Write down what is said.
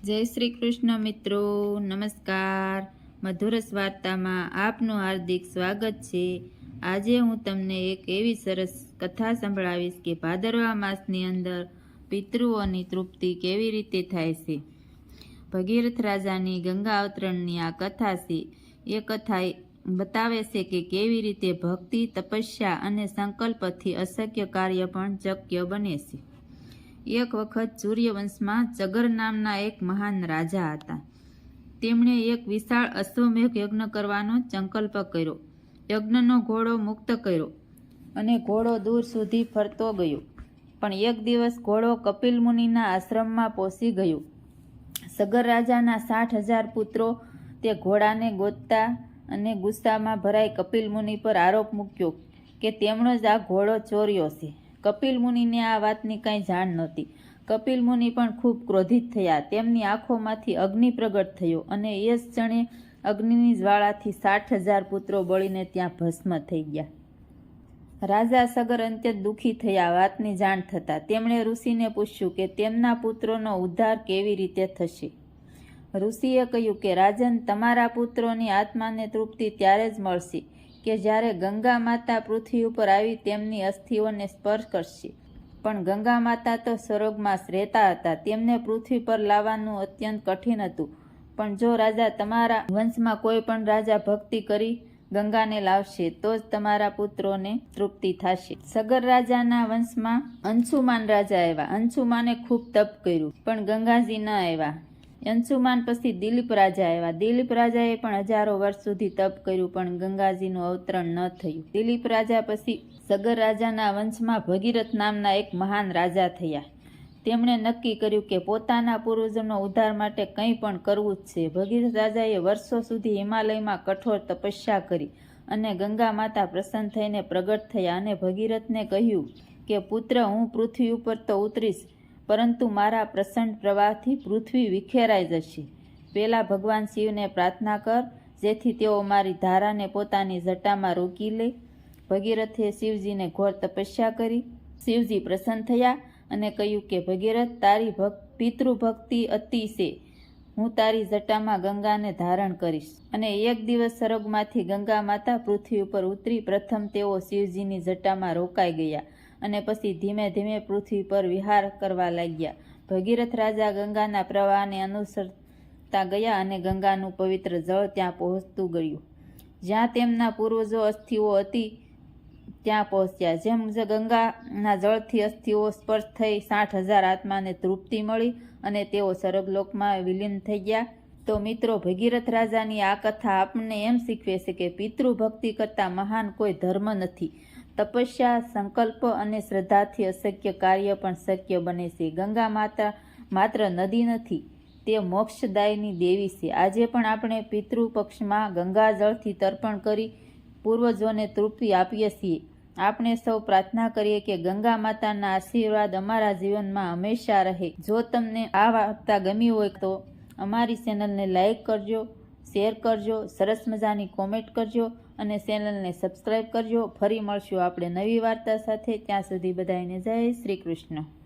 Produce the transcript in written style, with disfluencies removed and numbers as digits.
જય શ્રી કૃષ્ણ મિત્રો, નમસ્કાર. મધુરસ વાર્તામાં આપનું હાર્દિક સ્વાગત છે. આજે હું તમને એક એવી સરસ કથા સંભળાવીશ કે ભાદરવા માસની અંદર પિતૃઓની તૃપ્તિ કેવી રીતે થાય છે. ભગીરથ રાજાની ગંગા અવતરણની આ કથા છે. એ કથા બતાવે છે કે કેવી રીતે ભક્તિ, તપસ્યા અને સંકલ્પથી અશક્ય કાર્ય પણ શક્ય બને છે. એક વખત સૂર્યવંશમાં ચગર નામના એક મહાન રાજા હતા. તેમણે એક વિશાળ અશ્વમેઘ યજ્ઞ કરવાનો સંકલ્પ કર્યો. યજ્ઞનો ઘોડો મુક્ત કર્યો અને ઘોડો દૂર સુધી ફરતો ગયો. પણ એક દિવસ ઘોડો કપિલ મુનિના આશ્રમમાં પહોંચી ગયો. સગર રાજાના 60,000 પુત્રો તે ઘોડાને ગોતતા અને ગુસ્સામાં ભરાઈ કપિલ મુનિ પર આરોપ મૂક્યો કે તેમણે જ આ ઘોડો ચોર્યો છે. કપિલ મુનિને આ વાતની કંઈ જાણ નહોતી. કપિલ મુનિ પણ ખૂબ ક્રોધિત થયા. તેમની આંખોમાંથી અગ્નિ પ્રગટ થયો અને એ જ ક્ષણે અગ્નિની જ્વાળાથી 60,000 પુત્રો બળીને ત્યાં ભસ્મ થઈ ગયા. રાજા સગર અત્યંત દુઃખી થયા વાતની જાણ થતાં. તેમણે ઋષિને પૂછ્યું કે તેમના પુત્રોનો ઉદ્ધાર કેવી રીતે થશે. ઋષિએ કહ્યું કે રાજન, તમારા પુત્રોની આત્માને તૃપ્તિ ત્યારે જ મળશે કે જ્યારે ગંગા માતા પૃથ્વી ઉપર આવી તેમની અસ્થિઓને સ્પર્શ કરશે. પણ ગંગા માતા તો સ્વર્ગમાં રહેતા હતા. તેમને પૃથ્વી પર લાવવાનું અત્યંત કઠિન હતું. પણ જો રાજા, તમારા વંશમાં કોઈ પણ રાજા ભક્તિ કરી ગંગાને લાવશે તો જ તમારા પુત્રોને તૃપ્તિ થશે. સગર રાજાના વંશમાં અંશુમાન રાજા આવ્યા. અંશુમાને ખૂબ તપ કર્યું પણ ગંગાજી ન આવ્યા. અંશુમાન પછી દિલીપ રાજા આવ્યા. દિલીપ રાજાએ પણ હજારો વર્ષ સુધી તપ કર્યું પણ ગંગાજીનું અવતરણ ન થયું. દિલીપ રાજા પછી સગર રાજાના વંશમાં ભગીરથ નામના એક મહાન રાજા થયા. તેમણે નક્કી કર્યું કે પોતાના પૂર્વજોનો ઉદ્ધાર માટે કંઈ પણ કરવું જ છે. ભગીરથ રાજાએ વર્ષો સુધી હિમાલયમાં કઠોર તપસ્યા કરી અને ગંગા માતા પ્રસન્ન થઈને પ્રગટ થયા અને ભગીરથને કહ્યું કે પુત્ર, હું પૃથ્વી ઉપર તો ઉતરીશ પરંતુ મારા પ્રચંડ પ્રવાહથી પૃથ્વી વિખેરાઈ જશે. પહેલાં ભગવાન શિવને પ્રાર્થના કર જેથી તેઓ મારી ધારાને પોતાની જટામાં રોકી લે. ભગીરથે શિવજીને ઘોર તપસ્યા કરી. શિવજી પ્રસન્ન થયા અને કહ્યું કે ભગીરથ, તારી પિતૃભક્તિ અતિ છે. હું તારી જટામાં ગંગાને ધારણ કરીશ. અને એક દિવસ સ્વર્ગમાંથી ગંગા માતા પૃથ્વી ઉપર ઉતરી. પ્રથમ તેઓ શિવજીની જટામાં રોકાઈ ગયા અને પછી ધીમે ધીમે પૃથ્વી પર વિહાર કરવા લાગ્યા. ભગીરથ રાજા ગંગાના પ્રવાહને અનુસરતા ગયા અને ગંગાનું પવિત્ર જળ ત્યાં પહોંચતું ગયું. જ્યાં તેમના પૂર્વજો અસ્થિઓ હતી ત્યાં પહોંચ્યા. જેમ ગંગાના જળથી અસ્થિઓ સ્પર્શ થઈ 60,000 આત્માને તૃપ્તિ મળી અને તેઓ સ્વર્ગલોકમાં વિલીન થઈ ગયા. તો મિત્રો, ભગીરથ રાજાની આ કથા આપણને એમ શીખવે છે કે પિતૃભક્તિ કરતાં મહાન કોઈ ધર્મ નથી. તપસ્યા, સંકલ્પ અને શ્રદ્ધાથી અશક્ય કાર્ય પણ શક્ય બને છે. ગંગા માતા માત્ર નદી નથી, તે મોક્ષદાયની દેવી છે. આજે પણ આપણે પિતૃપક્ષમાં ગંગા જળથી તર્પણ કરી પૂર્વજોને તૃપ્તિ આપીએ છીએ. આપણે સૌ પ્રાર્થના કરીએ કે ગંગા માતાના આશીર્વાદ અમારા જીવનમાં હંમેશા રહે. જો તમને આ વાર્તા ગમી હોય તો અમારી ચેનલને લાઈક કરજો, શેર કરજો, સરસ મજાની કોમેન્ટ કરજો અને ચેનલને સબસ્ક્રાઈબ કરજો. ફરી મળશું આપણે નવી વાર્તા સાથે. ત્યાં સુધી બધાને જય શ્રી કૃષ્ણ.